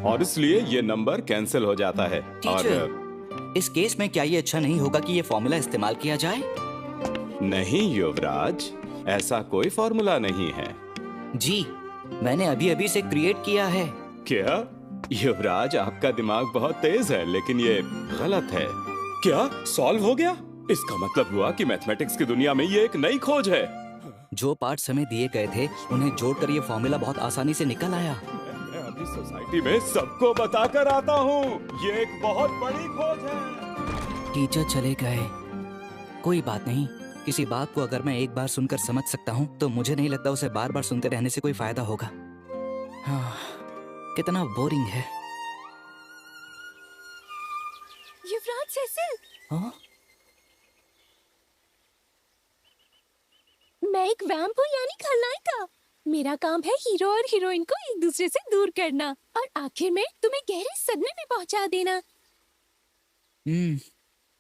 और इसलिए ये नंबर कैंसिल हो जाता है। टीचर, इस केस में क्या ये अच्छा नहीं होगा कि ये फॉर्मूला इस्तेमाल किया जाए? नहीं युवराज, ऐसा कोई फॉर्मूला नहीं है। जी, मैंने अभी अभी से क्रिएट किया है। क्या? युवराज, आपका दिमाग बहुत तेज है, लेकिन ये गलत है। क्या सॉल्व हो गया? इसका मतलब हुआ कि मैथमेटिक्स की दुनिया में ये एक नई खोज है। जो पार्ट्स हमें दिए गए थे उन्हें जोड़कर ये फॉर्मूला बहुत आसानी से निकल आया। मैं अभी सोसाइटी में सबको बताकर आता हूँ, ये एक बहुत बड़ी खोज है। टीचर चले गए। कोई बात नहीं, किसी बात को अगर मैं एक बार सुनकर समझ सकता हूँ तो मुझे नहीं लगता उसे बार बार सुनते रहने से कोई फायदा होगा। हाँ, कितना बोरिंग है। युवराज सेसिल, हाँ? मैं एक वैम्प हूँ यानी खलनायिका। मेरा काम है हीरो और हीरोइन को एक दूसरे से दूर करना और आखिर में तुम्हें गहरे सदमे में पहुंचा देना।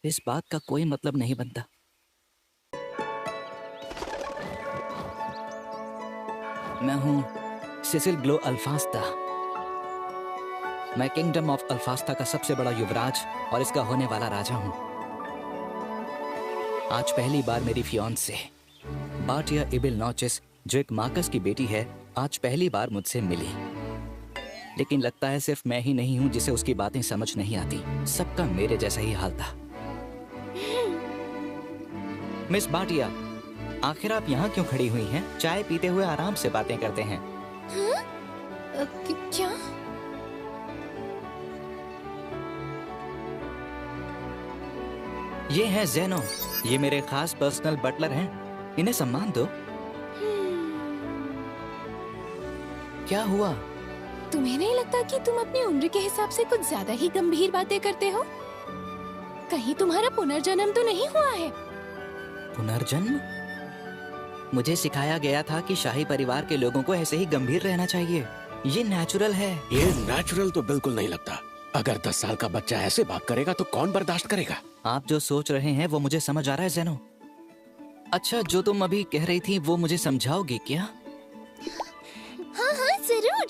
इस बात का कोई मतलब नहीं बनता। मैं हूँ सेसिल ग्लो अल्फास्ता। मैं किंगडम ऑफ अल्फास्ता का सबसे बड़ा युवराज और इसका होने वाला राजा हूँ। आज पहली बार मेरी फियांसे बाटिया इबिल नॉचेस, जो एक मार्कस की बेटी है, आज पहली बार मुझसे मिली। लेकिन लगता है सिर्फ मैं ही नहीं हूँ जिसे उसकी बातें समझ नहीं आती। सबका मेरे जैसा ही हाल था। मिस बाटिया, आखिर आप यहाँ क्यों खड़ी हुई हैं? चाय पीते हुए आराम से बातें करते हैं। क्या? ये हैं ज़ेनो, ये मेरे खास पर्सनल बटलर हैं। इन्हें सम्मान दो। क्या हुआ? तुम्हें नहीं लगता कि तुम अपनी उम्र के हिसाब से कुछ ज्यादा ही गंभीर बातें करते हो? कहीं तुम्हारा पुनर्जन्म तो नहीं हुआ है? पुनर्जन्म? मुझे सिखाया गया था कि शाही परिवार के लोगों को ऐसे ही गंभीर रहना चाहिए। ये नेचुरल है। ये नेचुरल तो बिल्कुल नहीं लगता। अगर 10 साल का बच्चा ऐसे बात करेगा तो कौन बर्दाश्त करेगा? आप जो सोच रहे हैं वो मुझे समझ आ रहा है ज़ेनो। अच्छा, जो तुम अभी कह रही थी वो मुझे समझाओगी क्या? हाँ हाँ जरूर।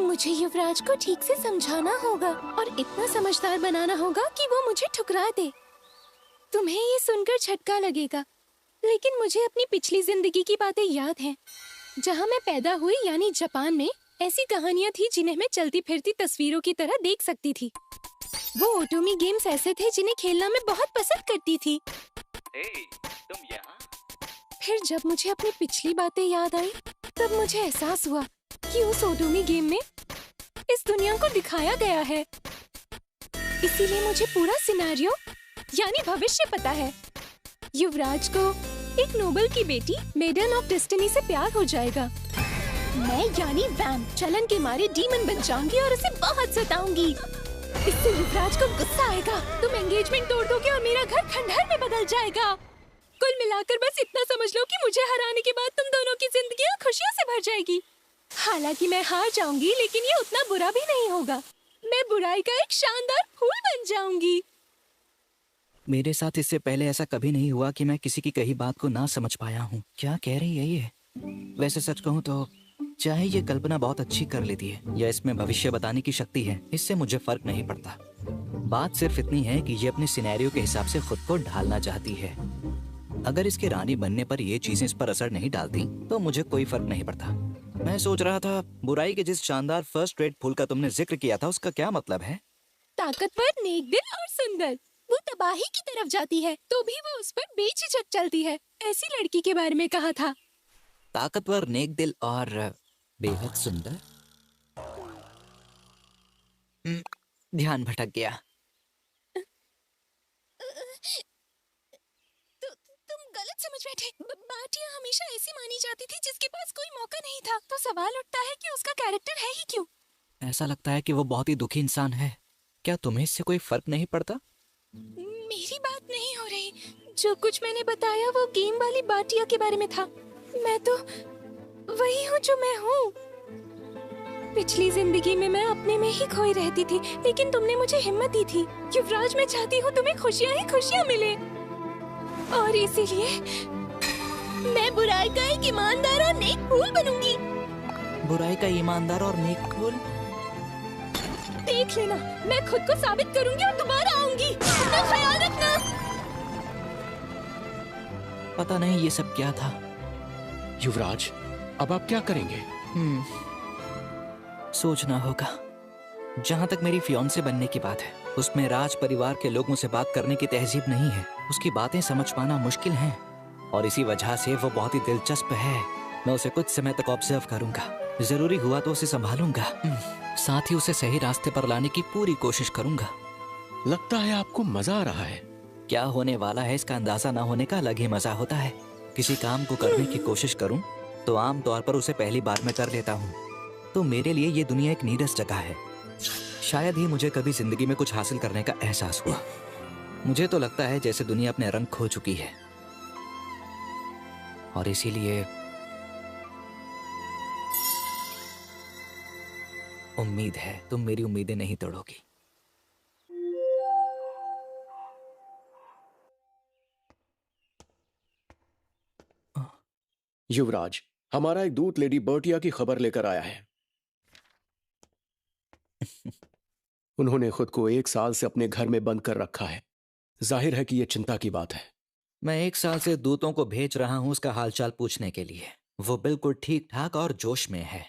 मुझे युवराज को ठीक से समझाना होगा और इतना समझदार बनाना होगा कि वो मुझे ठुकरा दे। तुम्हें ये सुनकर झटका लगेगा, लेकिन मुझे अपनी पिछली जिंदगी की बातें याद हैं। जहाँ मैं पैदा हुई यानी जापान में, ऐसी कहानियाँ थी जिन्हें मैं चलती फिरती तस्वीरों की तरह देख सकती थी। वो ओटोमी गेम्स ऐसे थे जिन्हें खेलना मैं बहुत पसंद करती थी। तुम यहाँ? फिर जब मुझे अपनी पिछली बातें याद आई, तब मुझे एहसास हुआ कि उस ओटोमी गेम में इस दुनिया को दिखाया गया है। इसीलिए मुझे पूरा सिनेरियो यानी भविष्य पता है। युवराज को एक नोबल की बेटी मेडन ऑफ डेस्टिनी से प्यार हो जाएगा। मैं यानी वैम्प चलन के मारे डीमन बन जाऊंगी और उसे बहुत सताऊंगी। इससे युवराज को गुस्सा आएगा, तुम एंगेजमेंट तोड़ दोगे और मेरा घर खंडहर में बदल जाएगा। कुल मिलाकर बस इतना समझ लो कि मुझे हराने के बाद तुम दोनों की जिंदगी खुशियों से भर जाएगी। हालांकि मैं हार जाऊंगी, लेकिन ये उतना बुरा भी नहीं होगा। मैं बुराई का एक शानदार फूल बन जाऊंगी। मेरे साथ इससे पहले ऐसा कभी नहीं हुआ कि मैं किसी की कही बात को ना समझ पाया हूँ। क्या कह रही है ये? वैसे सच कहूँ तो चाहे ये कल्पना बहुत अच्छी कर लेती है या इसमें भविष्य बताने की शक्ति है, इससे मुझे फर्क नहीं पड़ता। बात सिर्फ इतनी है कि ये अपने सिनेरियो के हिसाब से खुद को ढालना चाहती है। अगर इसके रानी बनने पर ये चीजें इस पर असर नहीं डालती तो मुझे कोई फर्क नहीं पड़ता। मैं सोच रहा था, बुराई के जिस शानदार फर्स्ट रेट फूल का तुमने जिक्र किया था उसका क्या मतलब है? ताकतवर, नेकदिल और सुंदर। वो तबाही की तरफ जाती है तो भी वो उस पर बेझिझक चलती है। ऐसी लड़की के बारे में कहा था। ताकतवर, नेकदिल और बेहद सुंदर। ध्यान भटक गया। तुम गलत समझ बैठे। बाटिया हमेशा ऐसी मानी जाती थी जिसके पास कोई मौका नहीं था। तो सवाल उठता है कि उसका कैरेक्टर है ही क्यों? ऐसा लगता है कि वो बहुत ही दुखी इंसान है। क्या तुम्हें इससे कोई फर्क नहीं पड़ता? मेरी बात नहीं हो रही। जो कुछ मैंने बताया वो गेम वाली बाटिया के बारे में था। मैं तो वही हूँ जो मैं हूँ। पिछली जिंदगी में मैं अपने में ही खोई रहती थी, लेकिन तुमने मुझे हिम्मत दी थी। युवराज, मैं चाहती हूँ तुम्हें खुशियाँ ही खुशियाँ मिले, और इसीलिए मैं बुराई का एक ईमानदार और नेक फूल बनूंगी। बुराई का ईमानदार और नेक फूल? देख लेना, मैं खुद को साबित करूंगी और दोबारा आऊंगी। अपना ख्याल रखना। पता नहीं ये सब क्या था। युवराज, अब आप क्या करेंगे? सोचना होगा। जहाँ तक मेरी फियांसे बनने की बात है, उसमें राज परिवार के लोगों से बात करने की तहजीब नहीं है। उसकी बातें समझ पाना मुश्किल है और इसी वजह से वो बहुत ही दिलचस्प है। मैं उसे कुछ समय तक ऑब्जर्व करूंगा, जरूरी हुआ तो उसे संभालूंगा, साथ ही उसे सही रास्ते पर लाने की पूरी कोशिश करूंगा। लगता है आपको मजा आ रहा है। क्या होने वाला है इसका अंदाजा ना होने का अलग ही मजा होता है। किसी काम को करने की कोशिश करूं तो आम तौर पर उसे पहली बार में कर लेता हूं। तो मेरे लिए ये दुनिया एक नीरस जगह है। शायद ही मुझे कभी जिंदगी में कुछ हासिल करने का एहसास हुआ। मुझे तो लगता है जैसे दुनिया अपने रंग खो चुकी है और इसीलिए उम्मीद है तुम मेरी उम्मीदें नहीं तोड़ोगी। युवराज, हमारा एक दूत लेडी बर्टिया की खबर लेकर आया है। उन्होंने खुद को 1 साल से अपने घर में बंद कर रखा है। जाहिर है कि यह चिंता की बात है। मैं 1 साल से दूतों को भेज रहा हूं उसका हालचाल पूछने के लिए। वो बिल्कुल ठीक ठाक और जोश में है।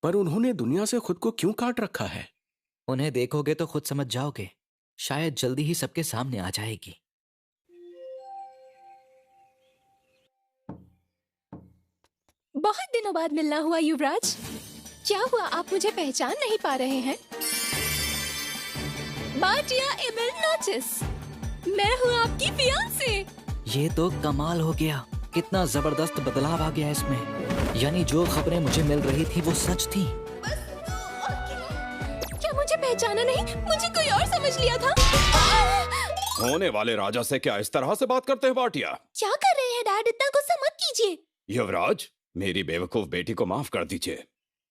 पर उन्होंने दुनिया से खुद को क्यों काट रखा है? उन्हें देखोगे तो खुद समझ जाओगे। शायद जल्दी ही सबके सामने आ जाएगी। बहुत दिनों बाद मिलना हुआ युवराज। क्या हुआ, आप मुझे पहचान नहीं पा रहे हैं? बार्टिया एमिल नोटिस, मैं हूँ आपकी फियांसे। ये तो कमाल हो गया। कितना जबरदस्त बदलाव आ गया इसमें। यानी जो खबरें मुझे मिल रही थी वो सच थी। क्या मुझे पहचाना नहीं? मुझे कोई और समझ लिया था। होने वाले राजा से क्या इस तरह से बात करते हैं बाटिया? क्या कर रहे हैं डैड? इतना गुस्सा मत कीजिए। युवराज, मेरी बेवकूफ बेटी को माफ कर दीजिए।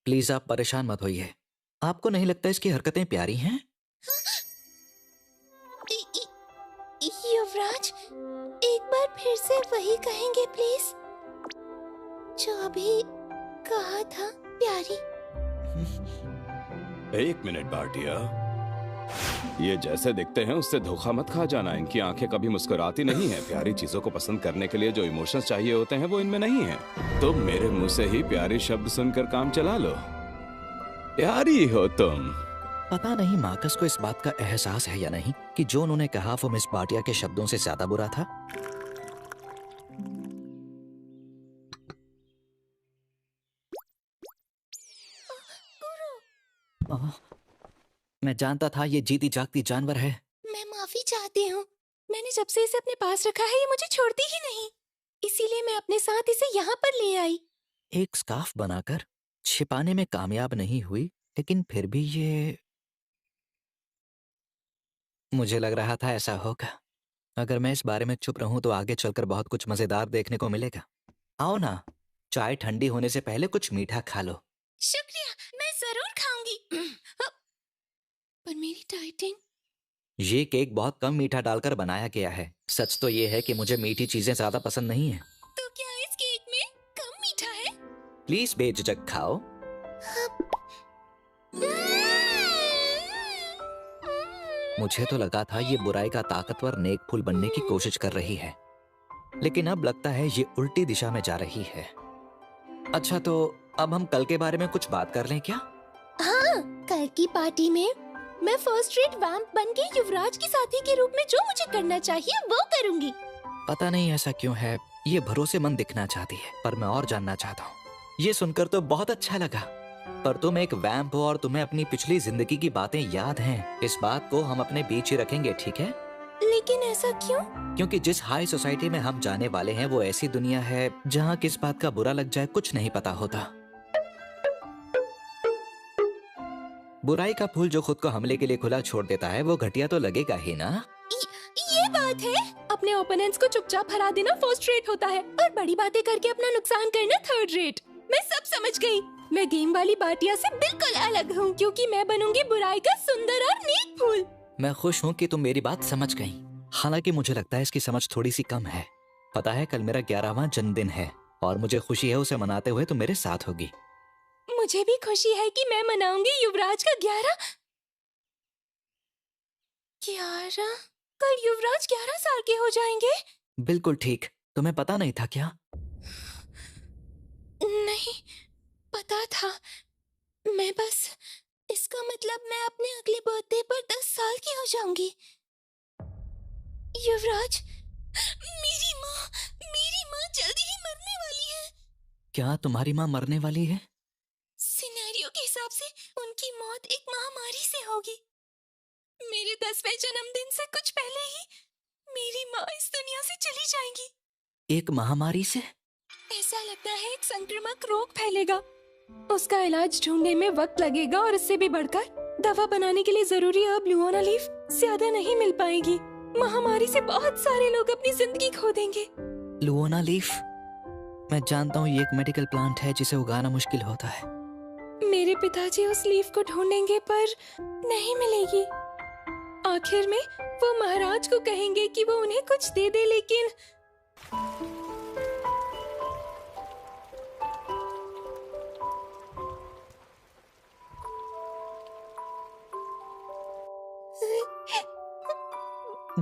प्लीज आप परेशान मत होइए। आपको नहीं लगता इसकी हरकतें प्यारी हैं? युवराज, एक बार फिर से वही कहेंगे प्लीज, जो अभी कहा था, प्यारी। 1 मिनट बाटिया, ये जैसे दिखते हैं उससे धोखा मत खा जाना। इनकी आंखें कभी मुस्कुराती नहीं है। प्यारी चीजों को पसंद करने के लिए जो इमोशंस चाहिए होते हैं वो इनमें नहीं है। तुम मेरे मुंह से ही प्यारी शब्द सुनकर काम चला लो। प्यारी हो तुम। पता नहीं मार्कस को इस बात का एहसास है या नहीं कि जो उन्होंने कहा वो मिस बाटिया के शब्दों से ज्यादा बुरा था। मैं जानता था ये जीती जागती जानवर है। मैं माफी चाहती हूँ। मैंने जब से इसे अपने पास रखा है ये मुझे छोड़ती ही नहीं, इसीलिए मैं अपने साथ इसे यहाँ पर ले आई। एक स्कार्फ बनाकर छिपाने में कामयाब नहीं हुई, लेकिन फिर भी ये मुझे लग रहा था ऐसा होगा। अगर मैं इस बारे में चुप रहूं तो आगे चलकर बहुत कुछ मजेदार देखने को मिलेगा। आओ ना, चाय ठंडी होने से पहले कुछ मीठा खा लो। शुक्रिया, मैं जरूर खाऊंगी। पर मेरी डाइटिंग। ये केक बहुत कम मीठा डालकर बनाया गया है। सच तो ये है कि मुझे मीठी चीजें ज्यादा पसंद नहीं है। तो क्या इस केक में कम मीठा है? प्लीज बेझिझक खाओ। मुझे तो लगा था ये बुराई का ताकतवर नेक फूल बनने की कोशिश कर रही है, लेकिन अब लगता है ये उल्टी दिशा में जा रही है। अच्छा, तो अब हम कल के बारे में कुछ बात कर लें क्या? हाँ, कल की पार्टी में मैं फर्स्ट रेट वैम्प बन के युवराज की साथी के रूप में जो मुझे करना चाहिए वो करूंगी। पता नहीं ऐसा क्यों है, ये भरोसेमंद दिखना चाहती है, पर मैं और जानना चाहता हूँ। ये सुनकर तो बहुत अच्छा लगा, पर तुम एक वैम्प हो और तुम्हें अपनी पिछली जिंदगी की बातें याद हैं। इस बात को हम अपने बीच ही रखेंगे, ठीक है? लेकिन ऐसा क्यों? क्योंकि जिस हाई सोसाइटी में हम जाने वाले हैं वो ऐसी दुनिया है जहाँ किस बात का बुरा लग जाए कुछ नहीं पता होता। बुराई का फूल जो खुद को हमले के लिए खुला छोड़ देता है वो घटिया तो लगेगा ही ना। ये बात है, अपने ओपोनेंट्स को चुपचाप हरा देना फर्स्ट रेट होता है और बड़ी बातें करके अपना नुकसान करना थर्ड रेट। मैं सब समझ गई। मैं गेम वाली बाटिया से बिल्कुल अलग हूँ, क्योंकि मैं बनूंगी बुराई का सुंदर और नेक फूल। मैं खुश हूँ कि तुम मेरी बात समझ गई, हालांकि मुझे लगता है इसकी समझ थोड़ी सी कम है। पता है कल मेरा 11वां जन्मदिन है और मुझे खुशी है उसे मनाते हुए तुम मेरे साथ होगी। मुझे भी खुशी है कि मैं मनाऊंगी युवराज का 11 11? कल युवराज 11 साल के हो जाएंगे? बिल्कुल ठीक। तुम्हें पता नहीं था क्या? नहीं, पता था। मैं बस, इसका मतलब मैं अपने अगले बर्थडे पर 10 साल की हो जाऊंगी। युवराज, मेरी माँ जल्दी ही मरने वाली है। क्या तुम्हारी माँ मरने वाली है? सिनेरियो के हिसाब से उनकी मौत एक महामारी से होगी। मेरे 10वें जन्मदिन से कुछ पहले ही मेरी माँ इस दुनिया से चली जाएंगी। एक महामारी से? ऐसा लगता है एक संक्रामक रोग फैलेगा। उसका इलाज ढूंढने में वक्त लगेगा और इससे भी बढ़कर दवा बनाने के लिए जरूरी अब लुओना लीफ ज्यादा नहीं मिल पाएगी। महामारी से बहुत सारे लोग अपनी जिंदगी खो देंगे। लुओना लीफ? मैं जानता हूँ ये एक मेडिकल प्लांट है जिसे उगाना मुश्किल होता है। मेरे पिताजी उस लीफ को ढूंढेंगे पर नहीं मिलेगी। आखिर में वो महाराज को कहेंगे कि वो उन्हें कुछ दे दे, लेकिन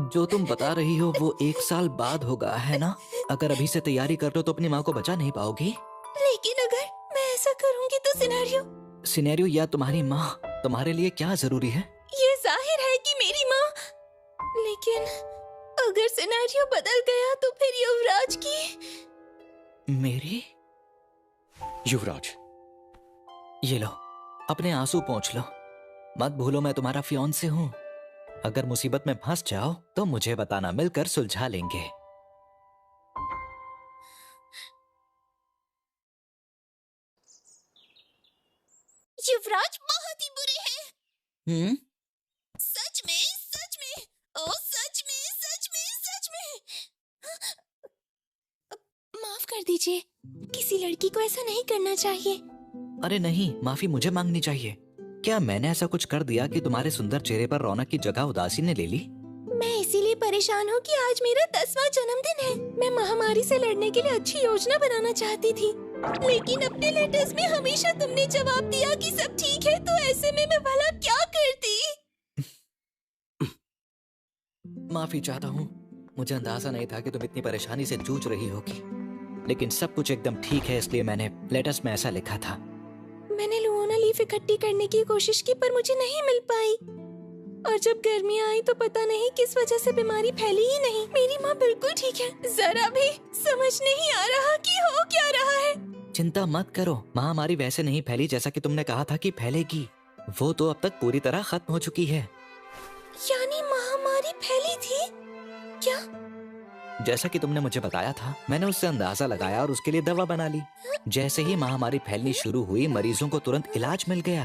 जो तुम बता रही हो वो 1 साल बाद होगा, है ना? अगर अभी से तैयारी कर लो तो अपनी माँ को बचा नहीं पाओगी। लेकिन अगर मैं ऐसा करूंगी तो सिनेरियो या तुम्हारी माँ, तुम्हारे लिए क्या जरूरी है? ये जाहिर है कि मेरी माँ। लेकिन अगर सिनेरियो बदल गया तो फिर युवराज की। मेरी? युवराज, ये लो, अपने आंसू पोंछ लो। मत भूलो मैं तुम्हारा फियांसे हूँ। अगर मुसीबत में फंस जाओ तो मुझे बताना, मिलकर सुलझा लेंगे। युवराज बहुत ही बुरे हैं। सच में, ओ सच में। माफ कर दीजिए, किसी लड़की को ऐसा नहीं करना चाहिए। अरे नहीं, माफी मुझे मांगनी चाहिए। क्या मैंने ऐसा कुछ कर दिया कि तुम्हारे सुंदर चेहरे पर रौनक की जगह उदासी ने ले ली? मैं इसीलिए परेशान हूँ कि आज मेरा 10वां जन्मदिन है। मैं महामारी से लड़ने के लिए अच्छी योजना बनाना चाहती थी, लेकिन अपने लेटर्स में हमेशा तुमने जवाब दिया कि सब ठीक है, तो ऐसे में मैं भला क्या करती? माफी चाहता हूँ। मुझे अंदाजा नहीं था कि तुम इतनी परेशानी से जूझ रही होगी, लेकिन सब कुछ एकदम ठीक है, इसलिए मैंने लेटर्स में ऐसा लिखा था। मैंने लुओना लीफ इकट्ठी करने की कोशिश की पर मुझे नहीं मिल पाई, और जब गर्मियाँ आई तो पता नहीं किस वजह से बीमारी फैली ही नहीं। मेरी माँ बिल्कुल ठीक है, जरा भी समझ नहीं आ रहा कि हो क्या रहा है। चिंता मत करो, महामारी वैसे नहीं फैली जैसा कि तुमने कहा था कि फैलेगी। वो तो अब तक पूरी तरह खत्म हो चुकी है। यानी महामारी फैली थी क्या? जैसा कि तुमने मुझे बताया था, मैंने उससे अंदाजा लगाया और उसके लिए दवा बना ली। जैसे ही महामारी फैलनी शुरू हुई, मरीजों को तुरंत इलाज मिल गया।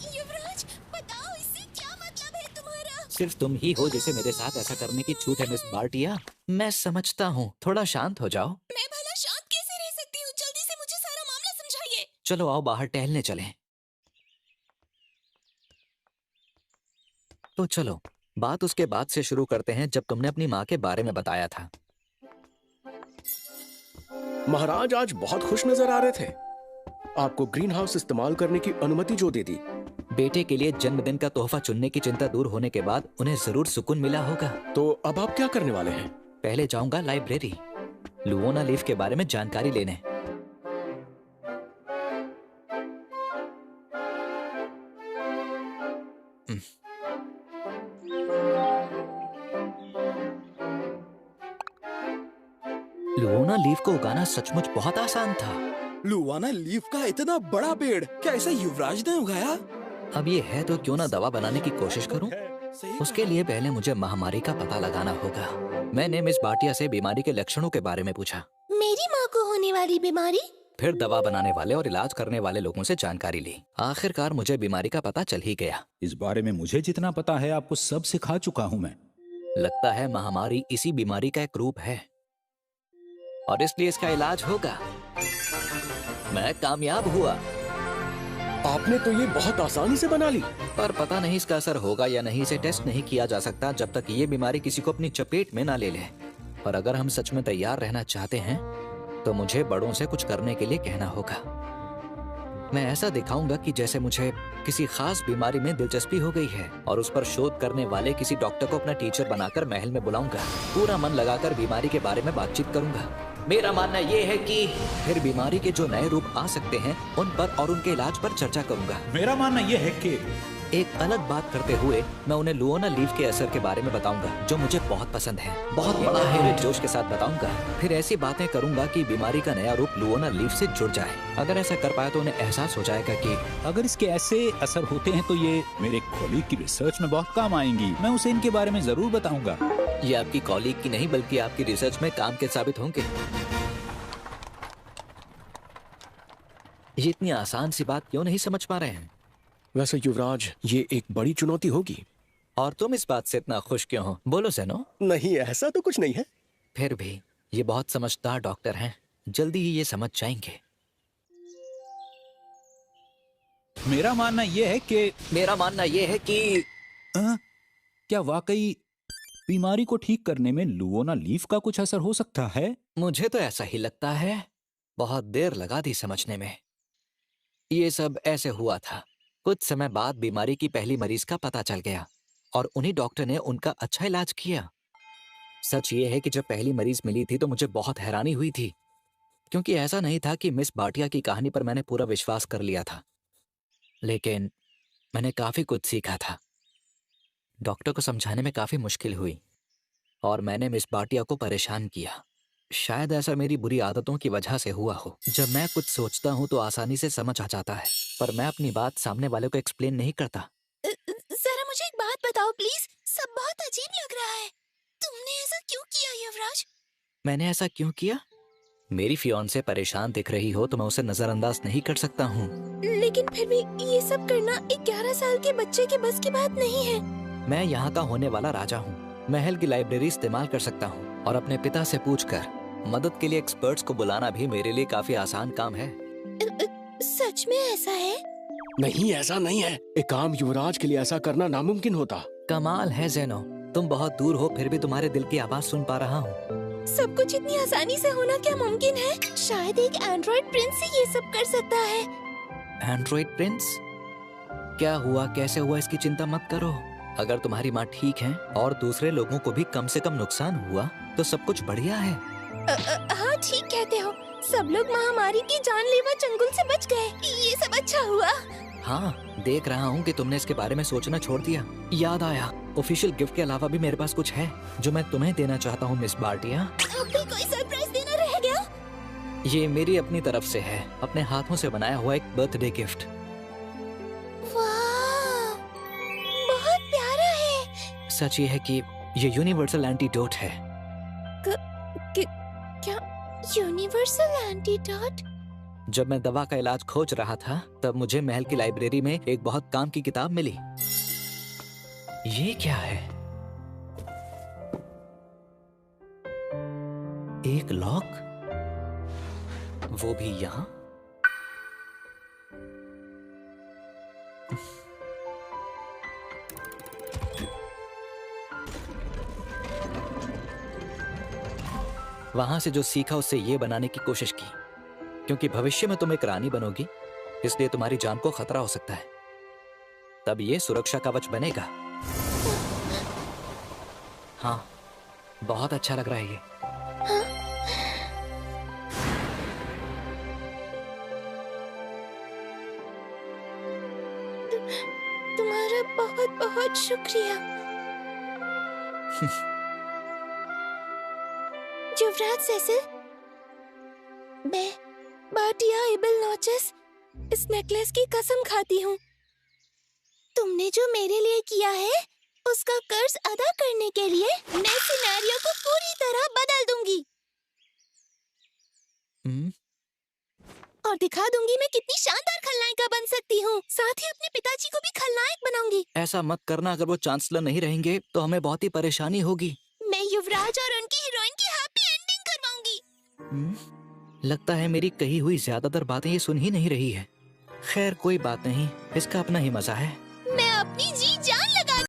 युवराज, बताओ इससे क्या मतलब है तुम्हारा? सिर्फ तुम ही हो जिसे मेरे साथ ऐसा करने की छूट है, मिस बार्टिया। मैं समझता हूँ, थोड़ा शांत हो जाओ। मैं भला शांत कैसे रह सकती हूँ? जल्दी से मुझे सारा मामला समझाइए। चलो आओ बाहर टहलने चलें। तो चलो, बात उसके बाद से शुरू करते हैं जब तुमने अपनी माँ के बारे में बताया था। महाराज आज बहुत खुश नजर आ रहे थे। आपको ग्रीन हाउस इस्तेमाल करने की अनुमति जो दे दी। बेटे के लिए जन्मदिन का तोहफा चुनने की चिंता दूर होने के बाद उन्हें जरूर सुकून मिला होगा। तो अब आप क्या करने वाले हैं? पहले जाऊंगा लाइब्रेरी, लुओना लीफ के बारे में जानकारी लेने। लुओना लीफ को उगाना सचमुच बहुत आसान था। लुआना लीफ का इतना बड़ा पेड़ क्या इसे युवराज ने उगाया? अब ये है तो क्यों ना दवा बनाने की कोशिश करूं? उसके लिए पहले मुझे महामारी का पता लगाना होगा। मैंने मिस बाटिया से बीमारी के लक्षणों के बारे में पूछा। मेरी माँ को होने वाली बीमारी? फिर दवा बनाने वाले और इलाज करने वाले लोगों से जानकारी ली। आखिरकार मुझे बीमारी का पता चल ही गया। इस बारे में मुझे जितना पता है आपको सब सिखा चुका हूँ मैं। लगता है महामारी इसी बीमारी का एक रूप है और इसलिए इसका इलाज होगा। मैं कामयाब हुआ। आपने तो ये बहुत आसानी से बना ली। पर पता नहीं इसका असर होगा या नहीं, इसे टेस्ट नहीं किया जा सकता जब तक ये बीमारी किसी को अपनी चपेट में ना ले ले। पर अगर हम सच में तैयार रहना चाहते हैं तो मुझे बड़ों से कुछ करने के लिए कहना होगा। मैं ऐसा दिखाऊंगा कि जैसे मुझे किसी खास बीमारी में दिलचस्पी हो गई है और उस पर शोध करने वाले किसी डॉक्टर को अपना टीचर बनाकर महल में बुलाऊंगा। पूरा मन लगाकर बीमारी के बारे में बातचीत करूंगा। मेरा मानना ये है कि फिर बीमारी के जो नए रूप आ सकते हैं उन पर और उनके इलाज पर चर्चा करूंगा। मेरा मानना यह है कि एक अलग बात करते हुए मैं उन्हें लुओना लीफ के असर के बारे में बताऊंगा जो मुझे बहुत पसंद है। बहुत बड़ा है, जोश के साथ बताऊंगा। फिर ऐसी बातें करूंगा कि बीमारी का नया रूप लुओना लीफ से जुड़ जाए। अगर ऐसा कर पाया तो उन्हें एहसास हो जाएगा कि अगर इसके ऐसे असर होते हैं तो ये मेरे कॉलीग की रिसर्च में बहुत काम आएंगी। मैं उसे इनके बारे में जरूर बताऊंगा। ये आपकी कॉलीग की नहीं बल्कि आपकी रिसर्च में काम के साबित होंगे। ये इतनी आसान सी बात क्यों नहीं समझ पा रहे हैं? वैसे युवराज, ये एक बड़ी चुनौती होगी। और तुम इस बात से इतना खुश क्यों हो? बोलो ज़ेनो। नहीं, ऐसा तो कुछ नहीं है। फिर भी ये बहुत समझदार डॉक्टर हैं, जल्दी ही ये समझ जाएंगे। मेरा मानना यह है कि क्या वाकई बीमारी को ठीक करने में लुओना लीफ का कुछ असर हो सकता है? मुझे तो ऐसा ही लगता है। बहुत देर लगा दी समझने में। ये सब ऐसे हुआ था। कुछ समय बाद बीमारी की पहली मरीज का पता चल गया और उन्हीं डॉक्टर ने उनका अच्छा इलाज किया। सच ये है कि जब पहली मरीज मिली थी तो मुझे बहुत हैरानी हुई थी, क्योंकि ऐसा नहीं था कि मिस भाटिया की कहानी पर मैंने पूरा विश्वास कर लिया था, लेकिन मैंने काफी कुछ सीखा था। डॉक्टर को समझाने में काफी मुश्किल हुई और मैंने मिस भाटिया को परेशान किया। शायद ऐसा मेरी बुरी आदतों की वजह से हुआ हो। जब मैं कुछ सोचता हूँ तो आसानी से समझ आ जाता है, पर मैं अपनी बात सामने वाले को एक्सप्लेन नहीं करता। जरा मुझे एक बात बताओ प्लीज। सब बहुत अजीब लग रहा है। तुमने ऐसा क्यों किया युवराज? मैंने ऐसा क्यों किया? मेरी फियांसे परेशान दिख रही हो तो मैं उसे नजरअंदाज नहीं कर सकता हूँ। लेकिन फिर भी ये सब करना एक 11 साल के बच्चे के बस की बात नहीं है। मैं यहाँ का होने वाला राजा हूँ। महल की लाइब्रेरी इस्तेमाल कर सकता हूँ और अपने पिता से पूछकर मदद के लिए एक्सपर्ट्स को बुलाना भी मेरे लिए काफी आसान काम है। सच में ऐसा है? नहीं, ऐसा नहीं है। एक काम युवराज के लिए ऐसा करना नामुमकिन होता। कमाल है ज़ेनो, तुम बहुत दूर हो फिर भी तुम्हारे दिल की आवाज सुन पा रहा हूँ। सब कुछ इतनी आसानी से होना क्या मुमकिन है? शायद एक एंड्रॉइड प्रिंस ही ये सब कर सकता है। Android Prince? क्या हुआ, कैसे हुआ, इसकी चिंता मत करो। अगर तुम्हारी माँ ठीक है और दूसरे लोगों को भी कम से कम नुकसान हुआ तो सब कुछ बढ़िया है। हाँ, ठीक कहते हो। सब लोग महामारी की जानलेवा चंगुल से बच गए। ये सब अच्छा हुआ। हाँ, देख रहा हूँ कि तुमने इसके बारे में सोचना छोड़ दिया। याद आया, ऑफिशियल गिफ्ट के अलावा भी मेरे पास कुछ है जो मैं तुम्हें देना चाहता हूँ मिस भाटिया। अब भी कोई सरप्राइज देना रह गया? ये मेरी अपनी तरफ से है, अपने हाथों से बनाया हुआ एक बर्थडे गिफ्ट। वाह, बहुत प्यारा है। सच ये है कि ये यूनिवर्सल एंटीडोट है। क्या यूनिवर्सल एंटीडोट? जब मैं दवा का इलाज खोज रहा था तब मुझे महल की लाइब्रेरी में एक बहुत काम की किताब मिली। ये क्या है? एक लॉक, वो भी यहाँ। वहां से जो सीखा उससे ये बनाने की कोशिश की, क्योंकि भविष्य में तुम एक रानी बनोगी, इसलिए तुम्हारी जान को खतरा हो सकता है। तब ये सुरक्षा कवच बनेगा। हाँ, बहुत अच्छा लग रहा है ये। तुम्हारा बहुत बहुत शुक्रिया। युवराज सेसिल, मैं भाटिया इबल नोचेस इस नेकलेस की कसम खाती हूँ। तुमने जो मेरे लिए किया है उसका कर्ज अदा करने के लिए मैं सिनेरियो को पूरी तरह बदल दूंगी और दिखा दूंगी मैं कितनी शानदार खलनायिका बन सकती हूँ। साथ ही अपने पिताजी को भी खलनायक बनाऊंगी। ऐसा मत करना, अगर वो चांसलर नहीं रहेंगे तो हमें बहुत ही परेशानी होगी। मैं युवराज और उनकी हीरोइन की हैप्पी एंडिंग करवाऊंगी। लगता है मेरी कही हुई ज्यादातर बातें ये सुन ही नहीं रही है। खैर कोई बात नहीं, इसका अपना ही मजा है।